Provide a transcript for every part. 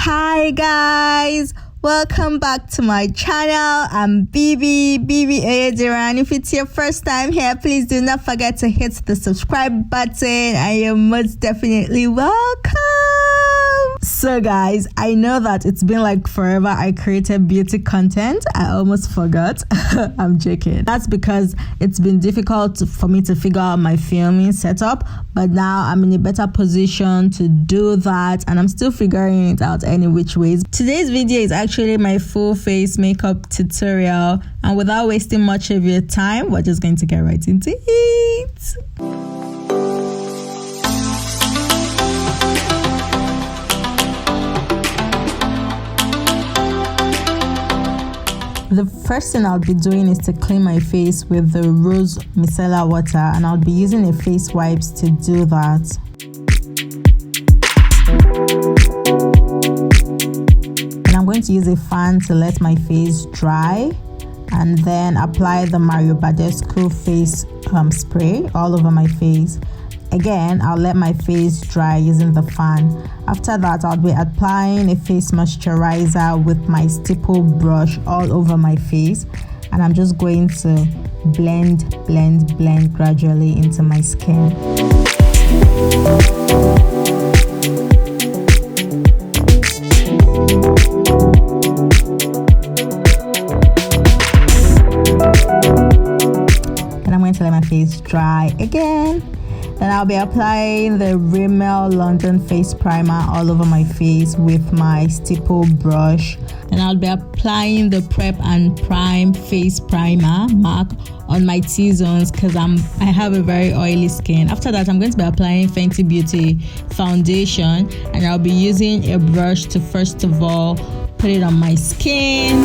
Hi guys, welcome back to my channel. I'm BB Ayedira, and if it's your first time here, please do not forget to hit the subscribe button and you're most definitely welcome. So guys, I know that it's been like forever I created beauty content. I almost forgot. I'm joking. That's because it's been difficult for me to figure out my filming setup, but now I'm in a better position to do that, and I'm still figuring it out any which ways. Today's video is actually my full face makeup tutorial, and without wasting much of your time, we're just going to get right into it. The first thing I'll be doing is to clean my face with the rose micellar water, and I'll be using a face wipes to do that. And I'm going to use a fan to let my face dry, and then apply the Mario Badescu face spray all over my face. Again, I'll let my face dry using the fan. After that, I'll be applying a face moisturizer with my stipple brush all over my face, and I'm just going to blend gradually into my skin. And I'm going to let my face dry again. Then I'll be applying the Rimmel London face primer all over my face with my stipple brush. And I'll be applying the Prep and Prime face primer mark on my T-zones because I have a very oily skin. After that, I'm going to be applying Fenty Beauty foundation, and I'll be using a brush to first of all put it on my skin.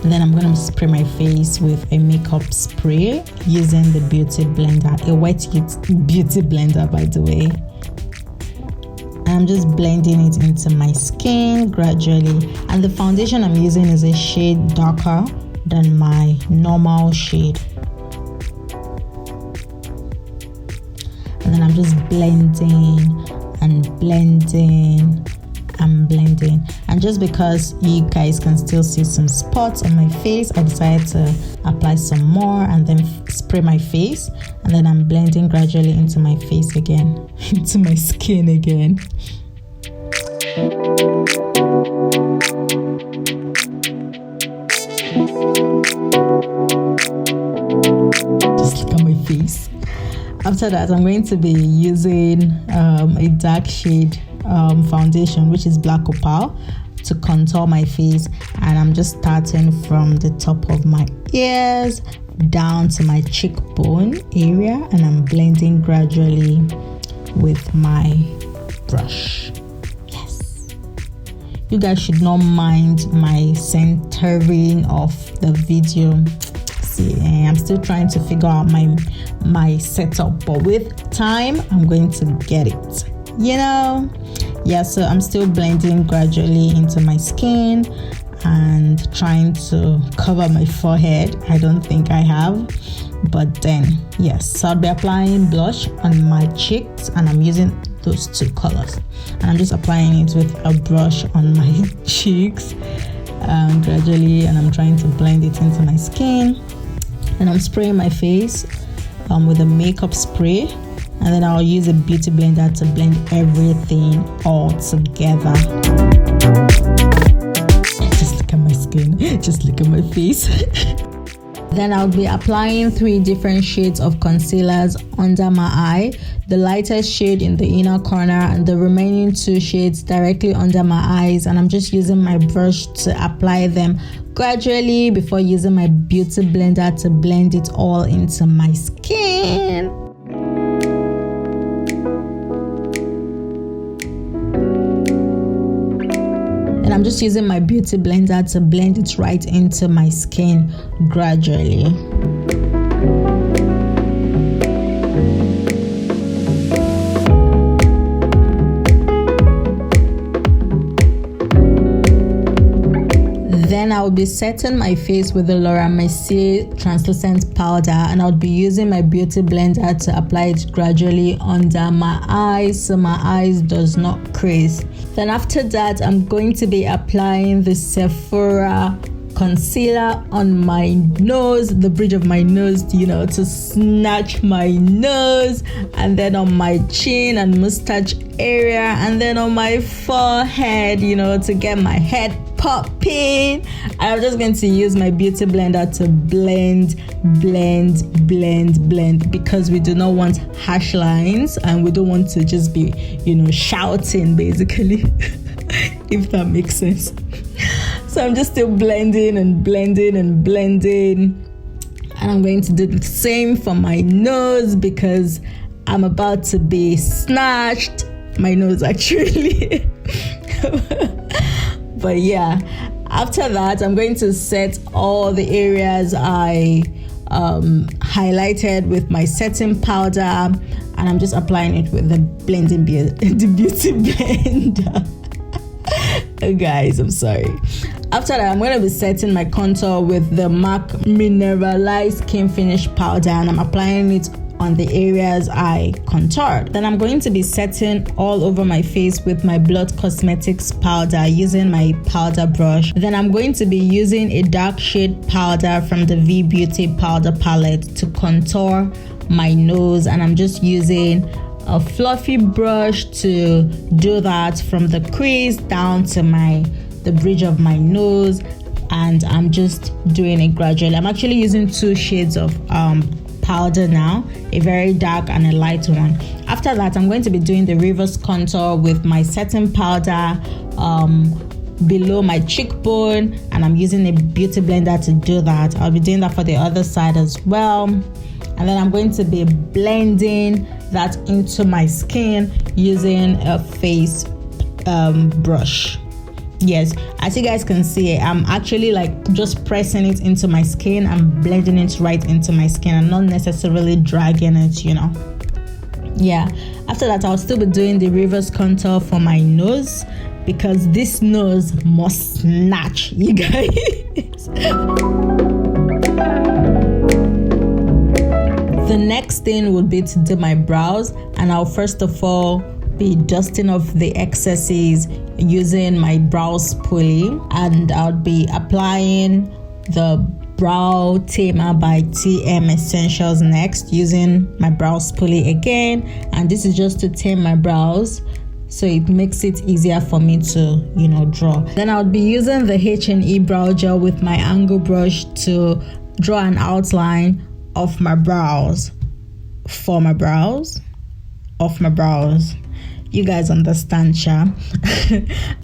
Then I'm going to spray my face with a makeup spray using the beauty blender, a wet beauty blender by the way. And I'm just blending it into my skin gradually. And the foundation I'm using is a shade darker than my normal shade. And then I'm just blending. And just because you guys can still see some spots on my face, I decided to apply some more and then spray my face, and then I'm blending gradually into my face again, into my skin again. Just look at my face. After that, I'm going to be using a dark shade foundation, which is Black Opal, to contour my face, and I'm just starting from the top of my ears down to my cheekbone area, and I'm blending gradually with my brush. Yes, you guys should not mind my centering of the video. See, I'm still trying to figure out my setup, but with time I'm going to get it, you know. Yeah, so I'm still blending gradually into my skin and trying to cover my forehead. I don't think I have, but then yes, so I'll be applying blush on my cheeks, and I'm using those two colors, and I'm just applying it with a brush on my cheeks gradually, and I'm trying to blend it into my skin. And I'm spraying my face with a makeup spray, and then I'll use a beauty blender to blend everything all together. Just look at my skin, just look at my face. Then I'll be applying 3 different shades of concealers under my eye, the lightest shade in the inner corner and the remaining 2 shades directly under my eyes, and I'm just using my brush to apply them gradually before using my beauty blender to blend it all into my skin. And I'm just using my beauty blender to blend it right into my skin gradually. Then Then I will be setting my face with the Laura Mercier translucent powder, and I'll be using my beauty blender to apply it gradually under my eyes so my eyes does not crease. Then after that, I'm going to be applying the Sephora concealer on my nose, the bridge of my nose, to snatch my nose, and then on my chin and mustache area, and then on my forehead, to get my head popping. I'm just going to use my beauty blender to blend because we do not want harsh lines and we don't want to just be, shouting basically, if that makes sense. So I'm just still blending, and I'm going to do the same for my nose because I'm about to be snatched. My nose actually. But yeah, after that, I'm going to set all the areas I highlighted with my setting powder, and I'm just applying it with the the beauty blender. Guys, I'm sorry. After that, I'm going to be setting my contour with the MAC Mineralized Skin Finish powder, and I'm applying it on the areas I contoured. Then I'm going to be setting all over my face with my Blot Cosmetics powder using my powder brush. Then I'm going to be using a dark shade powder from the V Beauty powder palette to contour my nose, and I'm just using a fluffy brush to do that from the crease down to the bridge of my nose, and I'm just doing it gradually. I'm actually using 2 shades of powder now, a very dark and a light one. After that, I'm going to be doing the reverse contour with my setting powder below my cheekbone, and I'm using a beauty blender to do that. I'll be doing that for the other side as well. And then I'm going to be blending that into my skin using a face brush. Yes, as you guys can see, I'm actually just pressing it into my skin and blending it right into my skin and not necessarily dragging it, Yeah, after that, I'll still be doing the reverse contour for my nose because this nose must snatch, you guys. The next thing would be to do my brows, and I'll first of all be dusting off the excesses using my brow spoolie, and I'll be applying the brow tamer by TM Essentials next using my brow spoolie again, and this is just to tame my brows so it makes it easier for me to draw. Then I'll be using the H&E brow gel with my angle brush to draw an outline of my brows, for my brows, of my brows. You guys understand, Sha?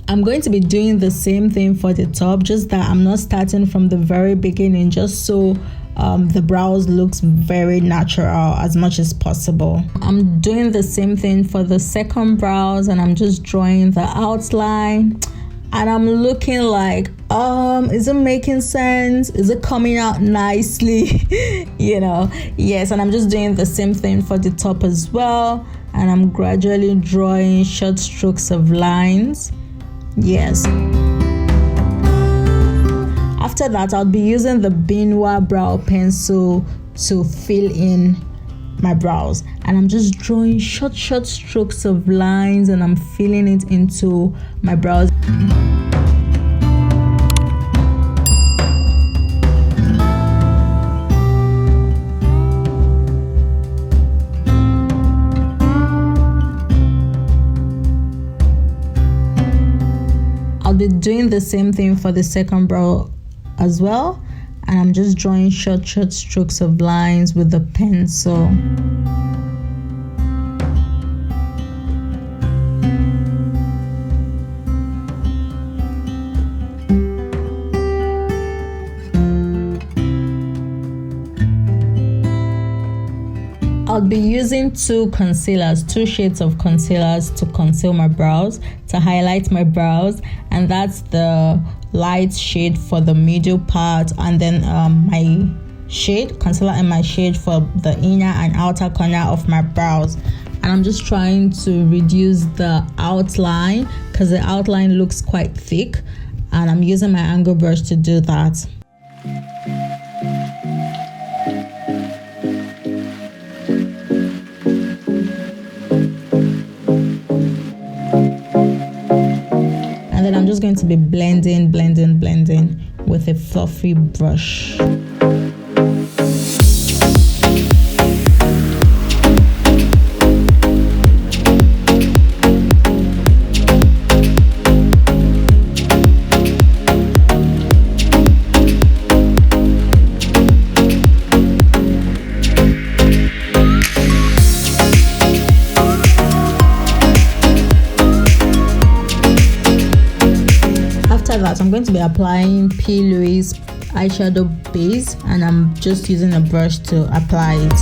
I'm going to be doing the same thing for the top, just that I'm not starting from the very beginning, just so the brows looks very natural as much as possible. I'm doing the same thing for the second brows, and I'm just drawing the outline, and I'm looking like, is it making sense? Is it coming out nicely? Yes, and I'm just doing the same thing for the top as well. And I'm gradually drawing short strokes of lines. Yes. After that, I'll be using the Binwa brow pencil to fill in my brows. And I'm just drawing short strokes of lines, and I'm filling it into my brows. I'll be doing the same thing for the second brow as well, and I'm just drawing short strokes of lines with the pencil. I'll be using 2 shades of concealers to conceal my brows, to highlight my brows, and that's the light shade for the middle part, and then my concealer and my shade for the inner and outer corner of my brows. And I'm just trying to reduce the outline because the outline looks quite thick, and I'm using my angle brush to do that. And then I'm just going to be blending with a fluffy brush. That I'm going to be applying P. Louise eyeshadow base, and I'm just using a brush to apply it.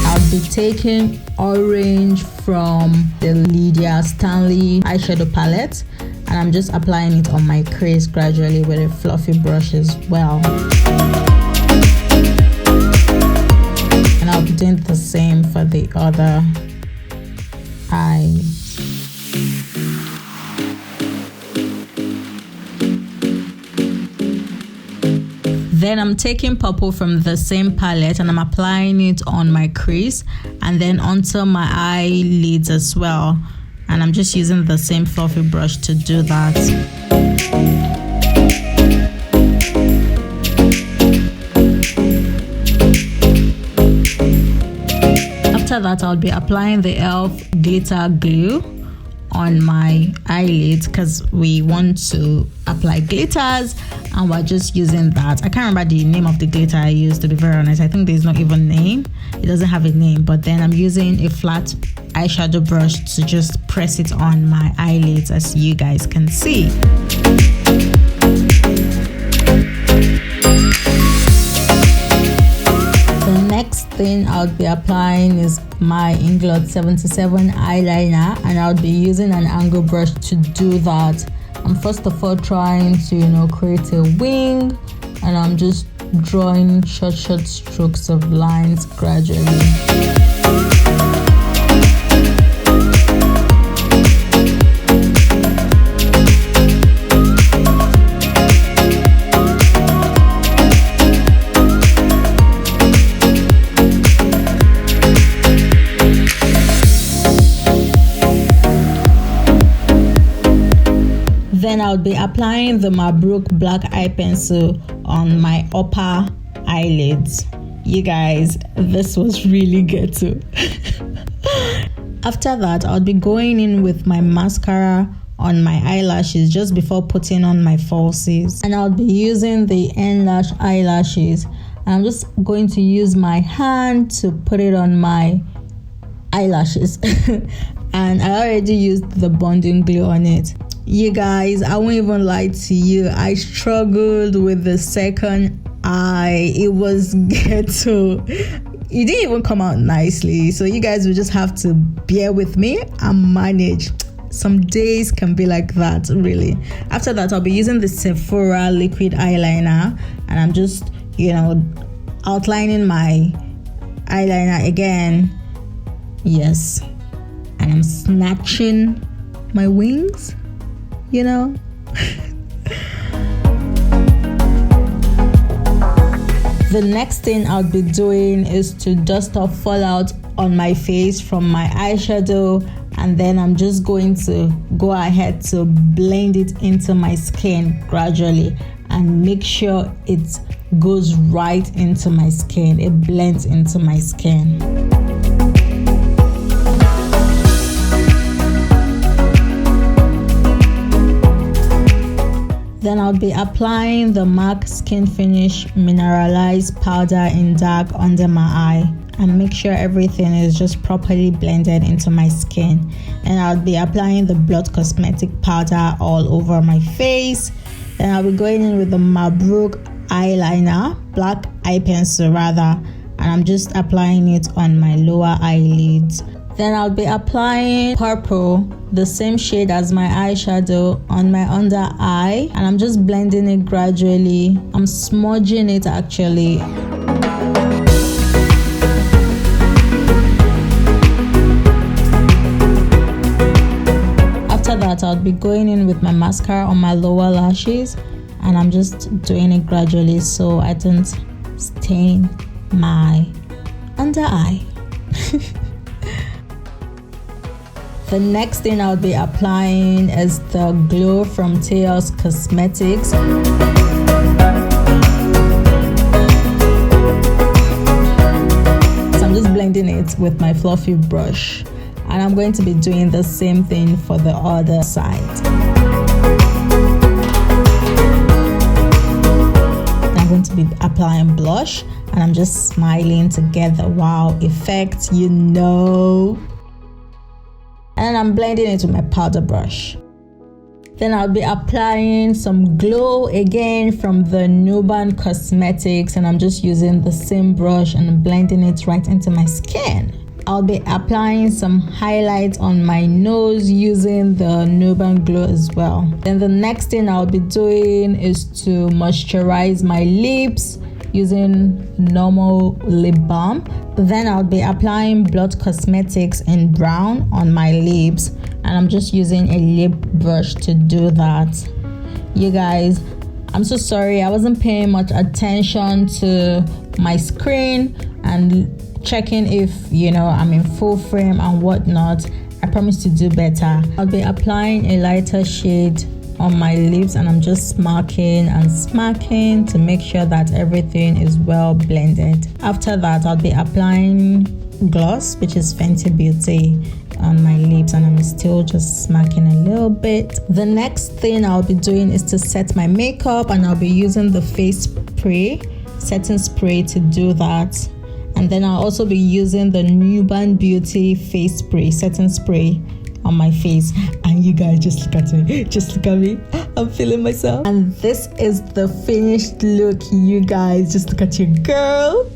I'll be taking orange from the Lydia Stanley eyeshadow palette, and I'm just applying it on my crease gradually with a fluffy brush as well. And I'll be doing the same for the other eye. Then I'm taking purple from the same palette and I'm applying it on my crease and then onto my eyelids as well. And I'm just using the same fluffy brush to do that. After that, I'll be applying the e.l.f. glitter glue on my eyelids because we want to apply glitters and we're just using that. I can't remember the name of the glitter I used, to be very honest. I think there's not even a name. It doesn't have a name, but then I'm using a flat eyeshadow brush to just press it on my eyelids, as you guys can see. The next thing I'll be applying is my Inglot 77 eyeliner, and I'll be using an angle brush to do that. I'm first of all trying to create a wing, and I'm just drawing short strokes of lines gradually. Then I'll be applying the Mabruk black eye pencil on my upper eyelids. You guys, this was really ghetto. After that, I'll be going in with my mascara on my eyelashes just before putting on my falsies. And I'll be using the N-Lash eyelashes. I'm just going to use my hand to put it on my eyelashes. And I already used the bonding glue on it. You guys, I won't even lie to you, I struggled with the second eye. It was ghetto. It didn't even come out nicely, so you guys will just have to bear with me and manage. Some days can be like that, really. After that, I'll be using the Sephora liquid eyeliner, and I'm just outlining my eyeliner again. Yes, and I'm snatching my wings. The next thing I'll be doing is to dust off fallout on my face from my eyeshadow, and then I'm just going to go ahead to blend it into my skin gradually and make sure it goes right into my skin. It blends into my skin. Then I'll be applying the MAC Skin Finish Mineralized Powder in dark under my eye and make sure everything is just properly blended into my skin. And I'll be applying the Blot Cosmetic powder all over my face. Then I'll be going in with the Mabruk eyeliner, black eye pencil rather, and I'm just applying it on my lower eyelids. Then I'll be applying purple, the same shade as my eyeshadow, on my under eye, and I'm just blending it gradually. I'm smudging it actually. I'll be going in with my mascara on my lower lashes, and I'm just doing it gradually so I don't stain my under eye. The next thing I'll be applying is the Glow from Teos Cosmetics. So I'm just blending it with my fluffy brush, and I'm going to be doing the same thing for the other side. I'm going to be applying blush, and I'm just smiling to get the wow effect, you know. And I'm blending it with my powder brush. Then I'll be applying some glow again from the Nuban Cosmetics, and I'm just using the same brush and blending it right into my skin. I'll be applying some highlight on my nose using the Nuban Glow as well. Then the next thing I'll be doing is to moisturize my lips using normal lip balm. Then I'll be applying Blot Cosmetics in brown on my lips, and I'm just using a lip brush to do that. You guys, I'm so sorry, I wasn't paying much attention to my screen and checking if I'm in full frame and whatnot. I promise to do better. I'll be applying a lighter shade on my lips, and I'm just smacking and smacking to make sure that everything is well blended. After that, I'll be applying gloss, which is Fenty Beauty, on my lips, and I'm still just smacking a little bit. The next thing I'll be doing is to set my makeup, and I'll be using the face spray, setting spray, to do that. And then I'll also be using the Nuban Beauty face spray, setting spray, on my face. And you guys, just look at me, I'm feeling myself. And this is the finished look, you guys. Just look at your girl.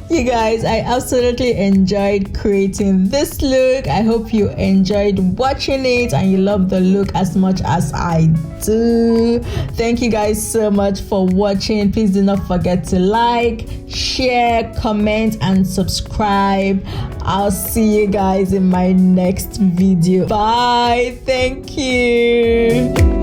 You guys, I absolutely enjoyed creating this look. I hope you enjoyed watching it and you love the look as much as I do. Thank you guys so much for watching. Please do not forget to like, share, comment, and subscribe. I'll see you guys in my next video. Bye. Thank you.